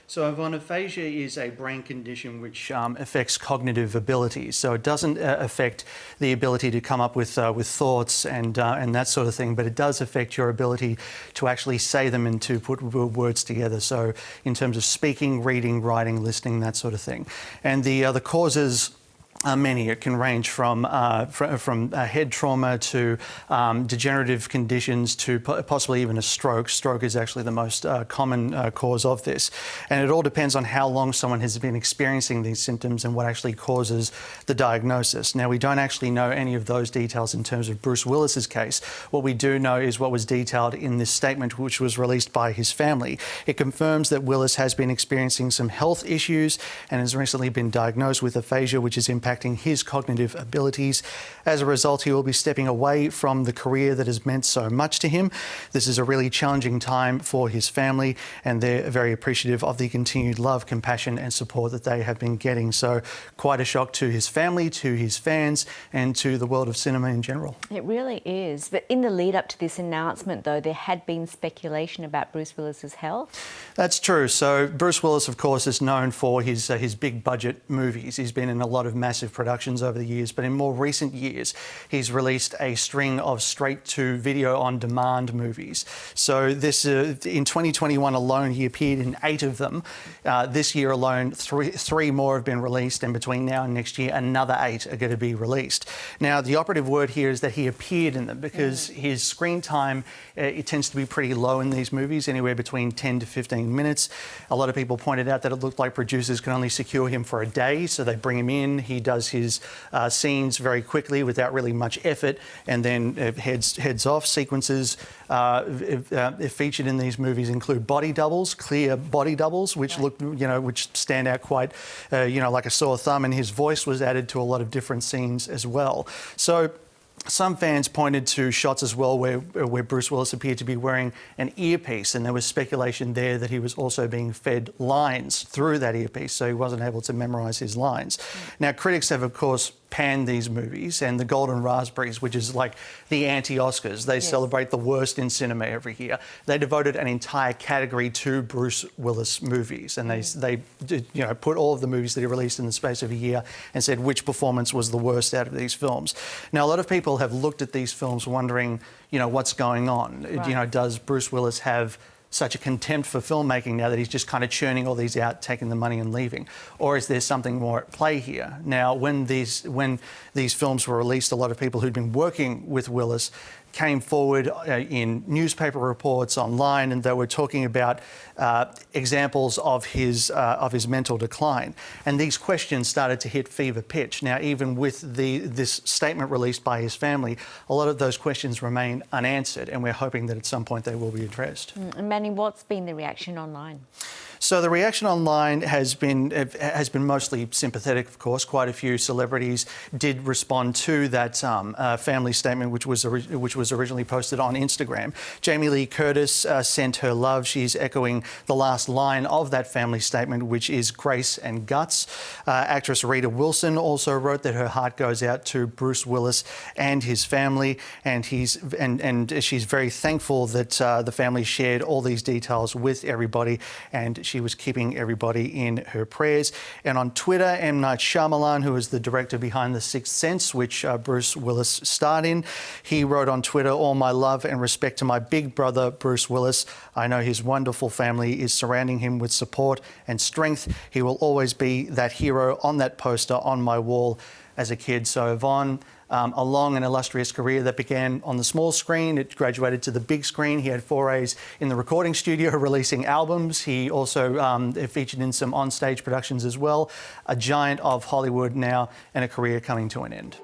So aphasia is a brain condition which affects cognitive abilities. So it doesn't affect the ability to come up with thoughts and that sort of thing, but it does affect your ability to actually say them and to put words together. So in terms of speaking, reading, writing, listening, that sort of thing. And the causes are many. It can range from head trauma to degenerative conditions to possibly even a stroke. Stroke is actually the most common cause of this. And it all depends on how long someone has been experiencing these symptoms and what actually causes the diagnosis. Now, we don't actually know any of those details in terms of Bruce Willis's case. What we do know is what was detailed in this statement, which was released by his family. It confirms that Willis has been experiencing some health issues and has recently been diagnosed with aphasia, which is impacting his cognitive abilities. As a result, he will be stepping away from the career that has meant so much to him. This is a really challenging time for his family, and they're very appreciative of the continued love, compassion and support that they have been getting. So quite a shock to his family, to his fans and to the world of cinema in general. It really is. But in the lead up to this announcement, though, there had been speculation about Bruce Willis's health. That's true. So Bruce Willis, of course, is known for his big budget movies. He's been in a lot of massive productions over the years, but in more recent years, he's released a string of straight-to-video on-demand movies. So this, in 2021 alone, he appeared in 8 of them. This year alone, three more have been released, and between now and next year, another 8 are going to be released. Now, the operative word here is that he appeared in them because his screen time, it tends to be pretty low in these movies, anywhere between 10 to 15 minutes. A lot of people pointed out that it looked like producers can only secure him for a day, so they bring him in, he does his scenes very quickly without really much effort, and then heads off. Sequences featured in these movies include body doubles, clear body doubles, which look, which stand out quite, like a sore thumb. And his voice was added to a lot of different scenes as well. So some fans pointed to shots as well where Bruce Willis appeared to be wearing an earpiece, and there was speculation there that he was also being fed lines through that earpiece, so he wasn't able to memorise his lines. Now, critics have, of course, panned these movies, and the Golden Raspberries, which is like the anti-Oscars. They celebrate the worst in cinema every year. They devoted an entire category to Bruce Willis movies, and they put all of the movies that he released in the space of a year and said which performance was the worst out of these films. Now, a lot of people have looked at these films wondering, what's going on? Right. Does Bruce Willis have such a contempt for filmmaking now that he's just kind of churning all these out, taking the money and leaving? Or is there something more at play here? Now, when these films were released, a lot of people who'd been working with Willis came forward in newspaper reports, online, and they were talking about examples of his mental decline. And these questions started to hit fever pitch. Now, even with this statement released by his family, a lot of those questions remain unanswered, and we're hoping that at some point they will be addressed. Manny, what's been the reaction online? So the reaction online has been mostly sympathetic, of course. Quite a few celebrities did respond to that family statement, which was originally posted on Instagram. Jamie Lee Curtis sent her love. She's echoing the last line of that family statement, which is grace and guts. Actress Rita Wilson also wrote that her heart goes out to Bruce Willis and his family, and she's very thankful that the family shared all these details with everybody, and she was keeping everybody in her prayers. And on Twitter, M. Night Shyamalan, who is the director behind The Sixth Sense, which Bruce Willis starred in, he wrote on Twitter, "All my love and respect to my big brother, Bruce Willis. I know his wonderful family is surrounding him with support and strength. He will always be that hero on that poster on my wall as a kid." So Yvonne, a long and illustrious career that began on the small screen. It graduated to the big screen. He had forays in the recording studio, releasing albums. He also featured in some on-stage productions as well. A giant of Hollywood now, and a career coming to an end.